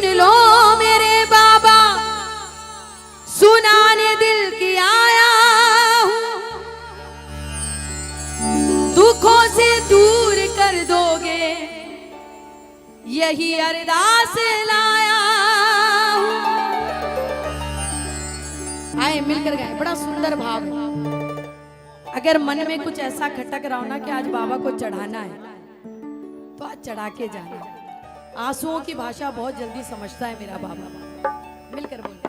सुन लो मेरे बाबा, सुनाने दिल की आया हूँ। दुखों से दूर कर दोगे यही अरदास लाया हूँ। आए मिलकर गाए, बड़ा सुंदर भाव है। अगर मन में कुछ ऐसा खटक रहा हो ना कि आज बाबा को चढ़ाना है तो आज चढ़ा के जाना। आंसुओं की भाषा बहुत जल्दी समझता है मेरा बाबा। मिलकर बोले,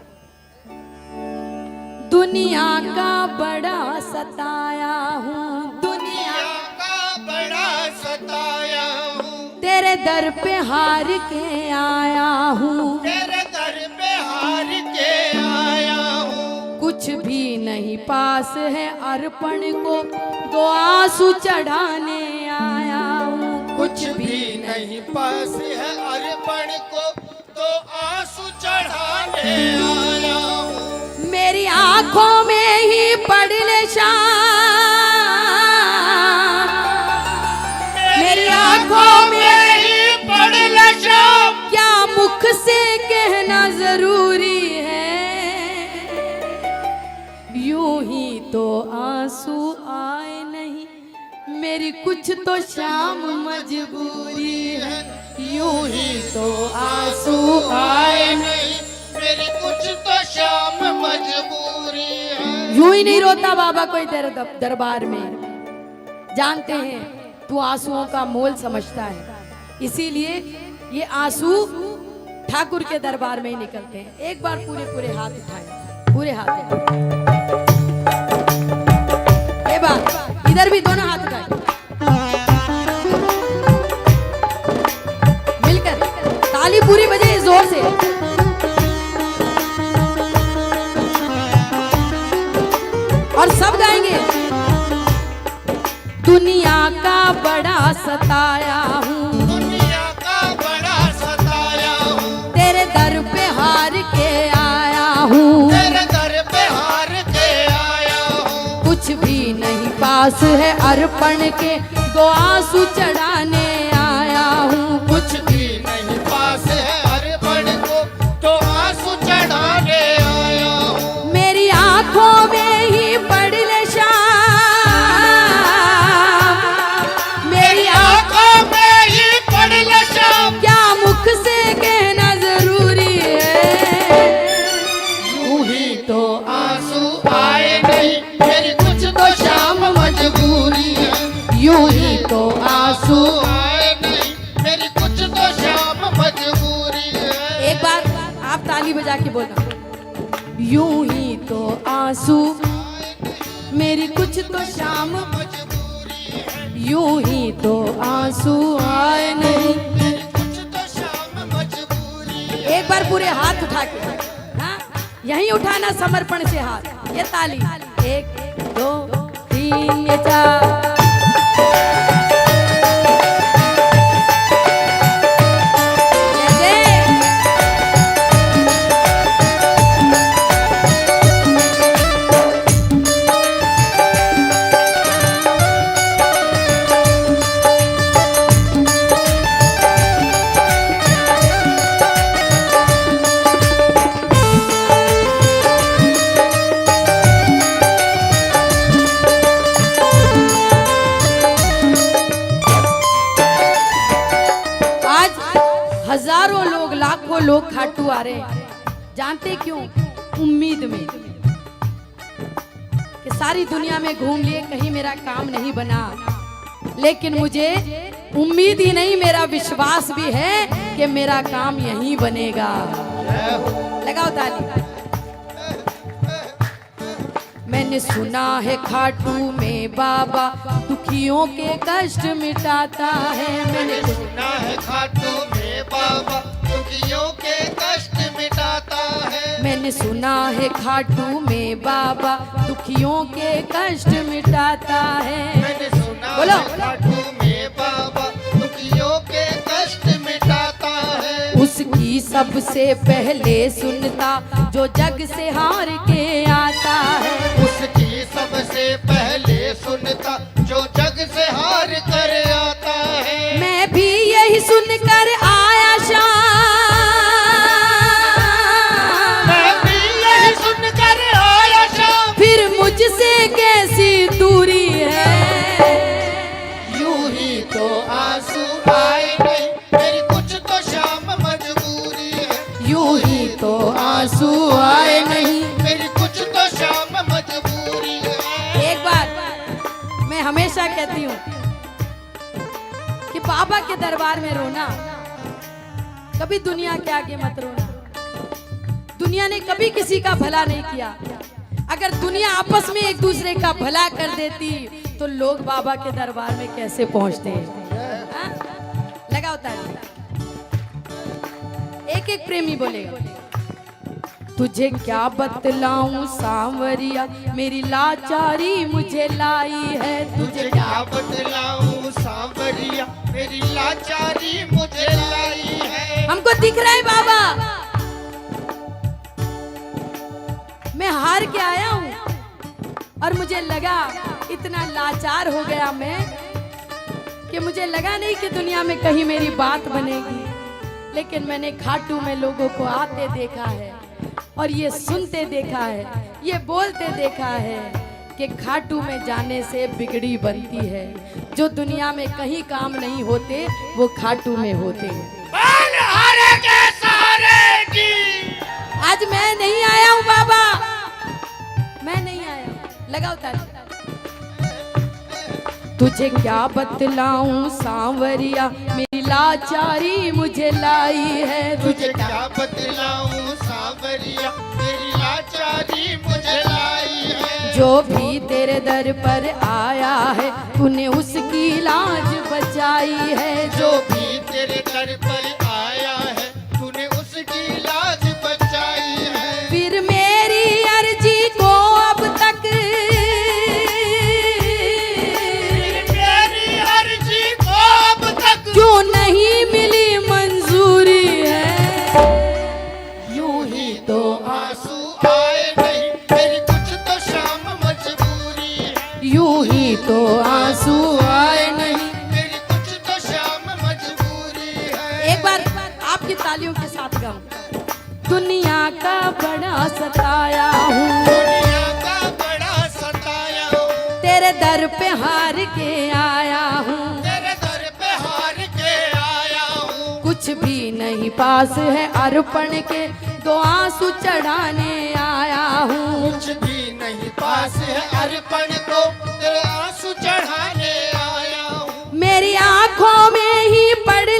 दुनिया का बड़ा सताया हूँ, दुनिया का बड़ा सताया हूँ, तेरे दर पे हार के आया हूँ, तेरे दर पे हार के आया हूँ। कुछ भी नहीं पास है अर्पण को दो आंसू चढ़ाने आया हूँ। कुछ भी नहीं पास है अर्पण को तो आंसू चढ़ाने आया हूँ। मेरी आंखों में ही पड़ ले शाम, मेरी आंखों में ही पड़ ले शाम, क्या मुख से कहना जरूरी है। यूं ही तो आंसू आए नहीं, मेरी कुछ तो शाम मजबूरी है। यूं ही तो आंसू आए नहीं, मेरी कुछ तो शाम मजबूरी है। यूं ही नहीं रोता बाबा कोई तेरे दरबार में। जानते हैं तू आंसुओं का मोल समझता है, इसीलिए ये आंसू ठाकुर के दरबार में ही निकलते हैं। एक बार पूरे पूरे हाथ उठाए, पूरे हाथ ये बात, इधर भी दोनों हाथ उठाए, मिलकर ताली पूरी बजे जोर से। और सब गाएंगे, दुनिया का बड़ा सताया हूँ, दुनिया का बड़ा सताया हूँ, तेरे दर पे हार के आया हूँ, तेरे दर पे हार के आया हूँ। कुछ भी नहीं पास है अर्पण के दो आंसू चढ़ाने आया हूँ। कुछ भी नहीं पास है अर्पण को तो आंसू चढ़ाने आया हूँ। मेरी आंखों में ही पड़ ले शाम, मेरी आंखों में ही पड़ ले शाम, क्या मुख से कहना जरूरी है। यूं ही तो आंसू आए नहीं, मेरी कुछ तो शाम मजबूरी है। यूं ही तो आंसू। आए नहीं, मेरी कुछ तो शाम मजबूरी है। एक बार आप ताली बजा के बोलना, यूं ही तो आंसू मेरी कुछ तो शाम मजबूरी है, यूं ही तो आंसू आए नहीं। मेरी कुछ तो शाम मजबूरी है। एक बार पूरे हाथ उठा के, हाँ यहीं उठाना समर्पण से हाथ। ये ताली, 1 2 3 ये 4। हजारों लोग, लाखों लोग खाटू आ रहे हैं। जानते क्यों? उम्मीद में कि सारी दुनिया में घूम लिए, कहीं मेरा काम नहीं बना। लेकिन मुझे उम्मीद ही नहीं, मेरा विश्वास भी है कि मेरा काम यहीं बनेगा। लगाओ ताली। मैंने सुना है खाटू में बाबा दुखियों के कष्ट मिटाता है। मैंने सुना है खाटू में बाबा दुखियों के कष्ट मिटाता है। मैंने सुना है खाटू में बाबा दुखियों के कष्ट मिटाता है। मैंने सुना बोलो। है खाटू में बाबा दुखियों के कष्ट मिटाता है। उसकी सबसे पहले सुनता जो जग से हार के आता है। उसकी सबसे पहले सुनता जो जग से हार कर आता है। मैं भी यही सुनकर आया शाम, कहती हूँ कि बाबा के दरबार में रोना, कभी दुनिया के आगे मत रोना। दुनिया ने कभी किसी का भला नहीं किया। अगर दुनिया आपस में एक दूसरे का भला कर देती तो लोग बाबा के दरबार में कैसे पहुंचते हैं? लगा होता है। एक एक प्रेमी बोलेगा, तुझे क्या बतलाऊं सांवरिया, मेरी लाचारी मुझे लाई है। तुझे क्या बतलाऊं सांवरिया, मेरी लाचारी मुझे लाई है। हमको दिख रहा है बाबा, मैं हार के आया हूँ और मुझे लगा इतना लाचार हो गया मैं कि मुझे लगा नहीं कि दुनिया में कहीं मेरी बात बनेगी। लेकिन मैंने खाटू में लोगों को आते देखा है और ये सुनते देखा है, ये बोलते देखा है कि खाटू में जाने से बिगड़ी बनती है। जो दुनिया में कहीं काम नहीं होते वो खाटू में होते हैं। आज मैं नहीं आया हूँ बाबा, मैं नहीं आया। लगाओ ताली। तुझे क्या बतलाऊं सांवरिया, मेरी लाचारी मुझे लाई है। तुझे क्या बतलाऊं सांवरिया, मेरी लाचारी मुझे लाई है। जो भी तेरे दर पर आया है तूने उसकी लाज बचाई है। जो भी तेरे दर पर आया है तूने उसकी लाज बचाई है। फिर मेरी अर्जी को अब तक, मेरी अर्जी को अब तक क्यों नहीं मिली मंजूरी है। यूं ही तो आंसू आए नहीं, मेरी कुछ तो शाम मजबूरी है। यूं ही तो आंसू आए नहीं। मेरी कुछ तो शाम मजबूरी है। एक बार आपकी तालियों के साथ गम। दुनिया का बड़ा सताया हूँ, दुनिया का बड़ा सताया हूँ, तेरे दर पे हार के आया हूँ। तेरे दर पे हार के आया हूँ। कुछ भी नहीं पास है अर्पण के, दो आंसू चढ़ाने आया हूँ। कुछ भी नहीं पास है अर्पण को, तेरे आंसू चढ़ाने आया हूँ। मेरी आंखों में ही पड़ ले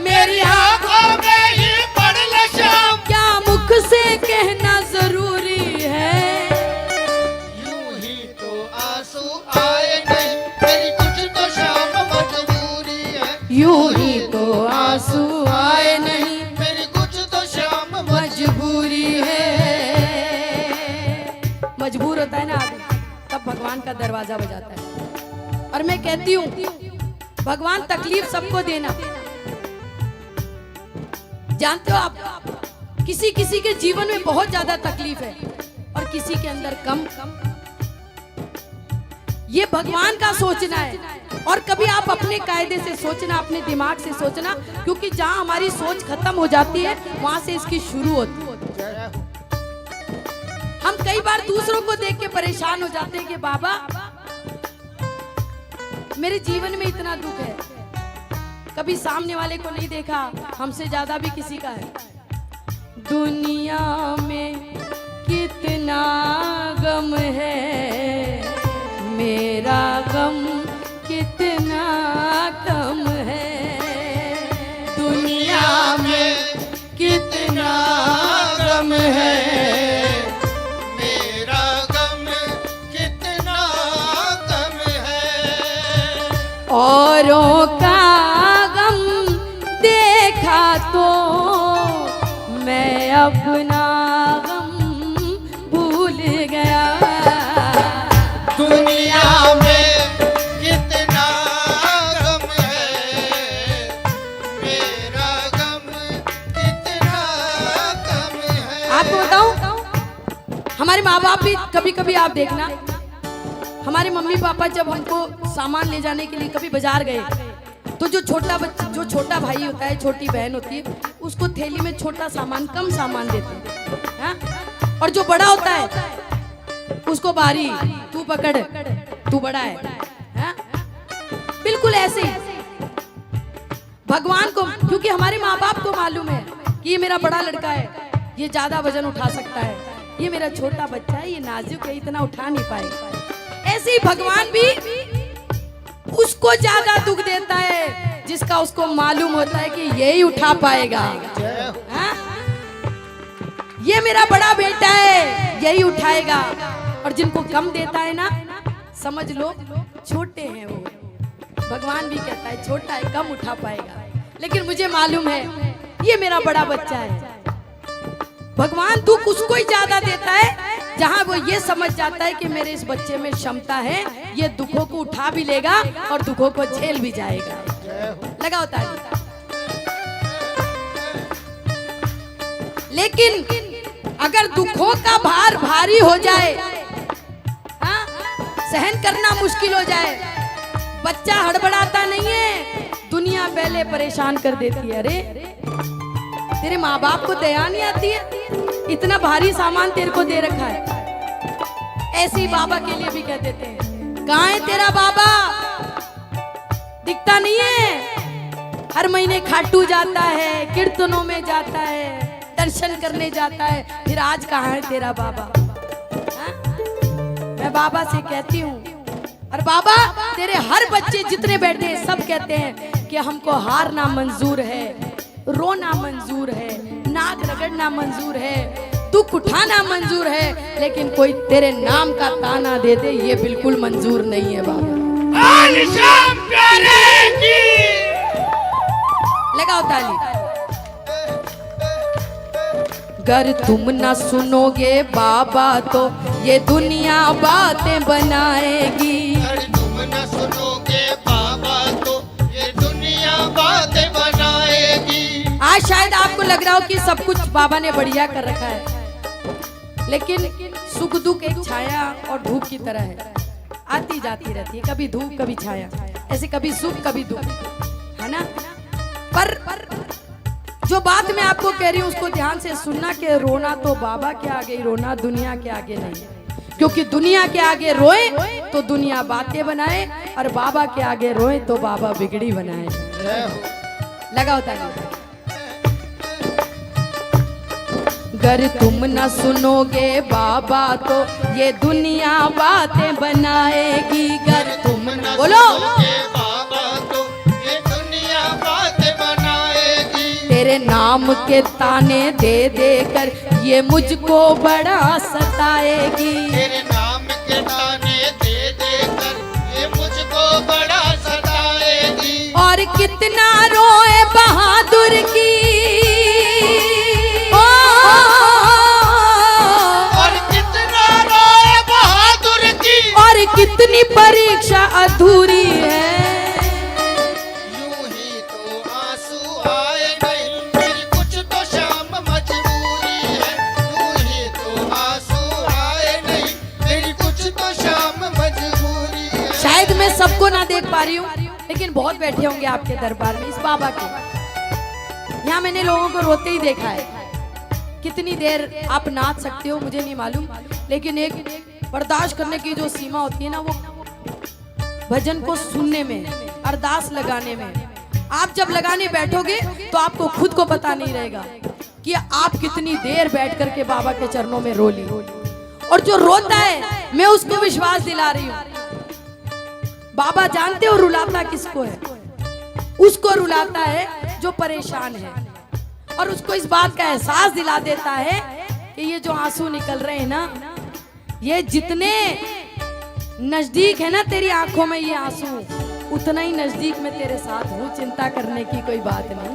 मेरी आंखों में ही पड़ ले शाम, क्या मुख से कहना जरूरी है। यूं ही तो आंसू आए नहीं, मेरी कुछ तो शाम मजबूरी है। यूं ही तो आंसू आए नहीं, मेरी कुछ तो शाम मजबूरी है। मजबूर होता है ना आदमी, तब भगवान का दरवाजा बजाता है। और मैं कहती हूँ भगवान तकलीफ सबको देना। जानते हो आप, किसी किसी के जीवन में बहुत ज्यादा तकलीफ है और किसी के अंदर कम। ये भगवान का सोचना है। और कभी आप अपने कायदे से सोचना, अपने दिमाग से सोचना, क्योंकि जहां हमारी सोच खत्म हो जाती है वहां से इसकी शुरू होती है। हम कई बार दूसरों को देख के परेशान हो जाते हैं कि बाबा मेरे जीवन में इतना दुख है, कभी सामने वाले को नहीं देखा, हमसे ज्यादा भी किसी का है। दुनिया में कितना गम है, मेरा गम कितना कम है। दुनिया में कितना गम है, मेरा गम कितना गम है। औरों का गम देखा तो मैं अपना गम भूल गया। दुनिया में कितना गम है, मेरा गम कितना गम है। आपको बताऊं, हमारे माँ बाप भी कभी कभी आप देखना, हमारे मम्मी पापा जब हमको सामान ले जाने के लिए कभी बाजार गए तो जो छोटा भाई होता है, छोटी बहन होती है, उसको थैली में छोटा सामान, कम सामान देते हैं। और जो बड़ा होता है उसको बारी, तू पकड़, तू बड़ा है। बिल्कुल ऐसे ही भगवान को, क्योंकि हमारे माँ बाप को मालूम है कि ये मेरा बड़ा लड़का है, ये ज्यादा वजन उठा सकता है, ये मेरा छोटा बच्चा है, ये नाजुक है, इतना उठा नहीं पाएगा। ऐसे ही भगवान भी उसको ज्यादा दुख देता है जिसका उसको मालूम होता है कि यही उठा पाएगा। हाँ? ये मेरा बड़ा बेटा है, यही उठाएगा। और जिनको कम देता है ना, समझ लो छोटे हैं वो। भगवान भी कहता है छोटा है, कम उठा पाएगा, लेकिन मुझे मालूम है ये मेरा बड़ा बच्चा है। भगवान दुख उसको ही ज्यादा देता है जहां वो ये समझ जाता है कि मेरे इस बच्चे में क्षमता है, ये दुखों को उठा भी लेगा और दुखों को झेल भी जाएगा। लगाओ ताली। लेकिन अगर दुखों का भार भारी हो जाए, हाँ, सहन करना मुश्किल हो जाए, बच्चा हड़बड़ाता नहीं है, दुनिया पहले परेशान कर देती है। अरे तेरे माँ बाप को दया नहीं आती है, इतना भारी सामान तेरे को दे रखा है। ऐसे ही बाबा के लिए भी कह देते हैं, कहाँ है तेरा बाबा, दिखता नहीं है। हर महीने खाटू जाता है, कीर्तनों में जाता है, दर्शन करने जाता है, फिर आज कहाँ है तेरा बाबा। हा? मैं बाबा से कहती हूँ, और बाबा तेरे हर बच्चे जितने बैठे हैं सब कहते हैं कि हमको हारना मंजूर है, रोना मंजूर है, नाक रगड़ना मंजूर है, दुख उठाना मंजूर है, लेकिन कोई तेरे नाम का ताना दे दे ये बिल्कुल मंजूर नहीं है बाबा। लगाओ ताली। अगर तुम न सुनोगे बाबा तो ये दुनिया बातें बनाएगी। अगर तुम न सुनोगे बाबा तो ये दुनिया बातें बनाएगी। आज शायद आपको लग रहा हो कि सब कुछ बाबा ने बढ़िया कर रखा है, लेकिन सुख दुख एक छाया और धूप की तरह है, आती जाती रहती है, कभी धूप कभी छाया, ऐसे कभी सुख कभी दुख, है ना। पर जो बात मैं आपको कह रही हूँ उसको ध्यान से सुनना कि रोना तो बाबा के आगे ही, रोना दुनिया के आगे नहीं, क्योंकि दुनिया के आगे रोए तो दुनिया बातें बनाए, और बाबा के आगे रोए तो बाबा बिगड़ी बनाए। लगाओ ताली। अगर तुम न सुनोगे बाबा तो ये दुनिया बातें बनाएगी। अगर तुम न बोलो बाबा तो ये दुनिया बातें बनाएगी। तेरे नाम के ताने दे दे कर ये मुझको बड़ा सताएगी। तेरे नाम के ताने दे दे कर ये मुझको बड़ा सताएगी। और कितना रोए बहादुर की, कितनी परीक्षा अधूरी है। यूं ही तो आंसू आए नहीं, मेरी कुछ तो शाम मजबूरी है। यूं ही तो आंसू आए नहीं, मेरी कुछ तो शाम मजबूरी है। शायद मैं सबको ना देख पा रही हूँ, लेकिन बहुत बैठे होंगे आपके दरबार में इस बाबा के। यहाँ मैंने लोगों को रोते ही देखा है। कितनी देर आप नाच सकते हो मुझे नहीं मालूम, लेकिन एक बर्दाश्त करने की जो सीमा होती है ना, वो भजन को सुनने में, अरदास लगाने में। आप जब लगाने बैठोगे तो आपको खुद को पता नहीं रहेगा कि आप कितनी देर बैठ करके बाबा के चरणों में रो ली। और जो रोता है मैं उसको विश्वास दिला रही हूँ, बाबा जानते हो रुलाता किसको है? उसको रुलाता है जो परेशान है, और उसको इस बात का एहसास दिला देता है कि ये जो आंसू निकल रहे हैं ना, ये जितने नजदीक है ना तेरी आंखों में ये आंसू, उतना ही नजदीक में तेरे साथ हूँ, चिंता करने की कोई बात नहीं।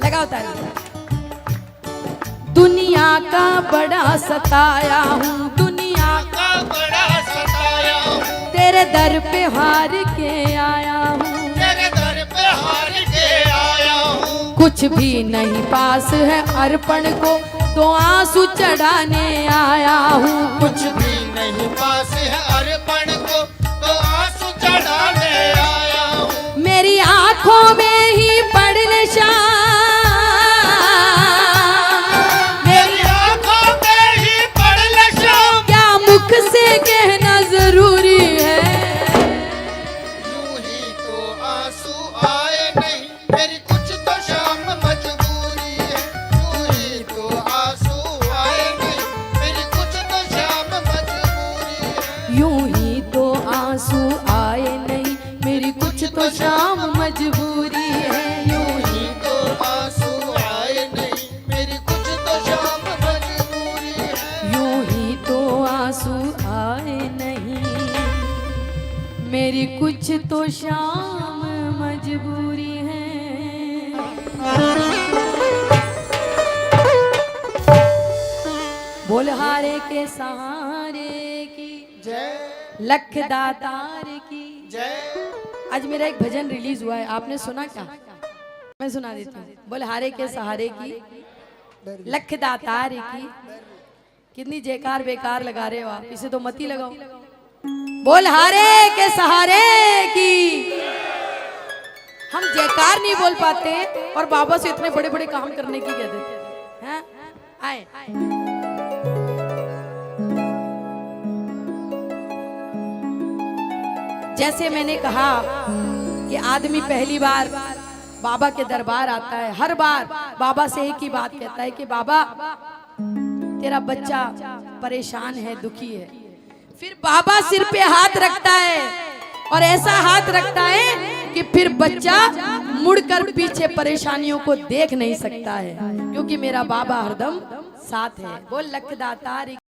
लगाओ ताली। दुनिया का बड़ा सताया हूँ, दुनिया का बड़ा सताया हूँ, तेरे दर पे हार के आया हूँ, तेरे दर पे हार के आया हूँ। कुछ भी नहीं पास है अर्पण को तो आंसू चढ़ाने आया हूँ। कुछ भी नहीं पास है अर्पण को तो आंसू चढ़ाने आया हूँ। मेरी आंखों में ही पड़ नशा, मेरी आंखों में ही पड़ नशा, क्या मुख से कहना जरूरी है? यूं ही तो आंसू आए नहीं, मेरी कुछ तो शाम मजबूरी है। यूं ही तो आंसू तो शाम मजबूरी है, यूं ही तो आंसू आए नहीं, मेरी कुछ तो शाम मजबूरी है। यूं ही तो आंसू आए नहीं, मेरी कुछ तो शाम मजबूरी है। बोलहारे के सहारे की जय लख दातार की जय। आज मेरा एक भजन रिलीज हुआ है, आपने सुना क्या? मैं सुना देती हूँ। बोलहारे के सहारे की लख दातार की। कितनी जयकार बेकार लगा रहे हो आप, इसे तो मत ही लगाओ। बोलहारे के सहारे की। हम जयकार नहीं बोल पाते और बाबा से इतने बड़े बड़े काम करने की कह देते हैं। आए जैसे मैंने कहा कि आदमी पहली बार बाबा के दरबार आता है, हर बार बाबा से एक ही बात कहता है कि बाबा तेरा बच्चा परेशान है, दुखी है। फिर बाबा सिर पे हाथ रखता है और ऐसा हाथ रखता है कि फिर बच्चा मुड़कर पीछे परेशानियों को देख नहीं सकता है, क्योंकि मेरा बाबा हरदम साथ है। बोल लख दातार।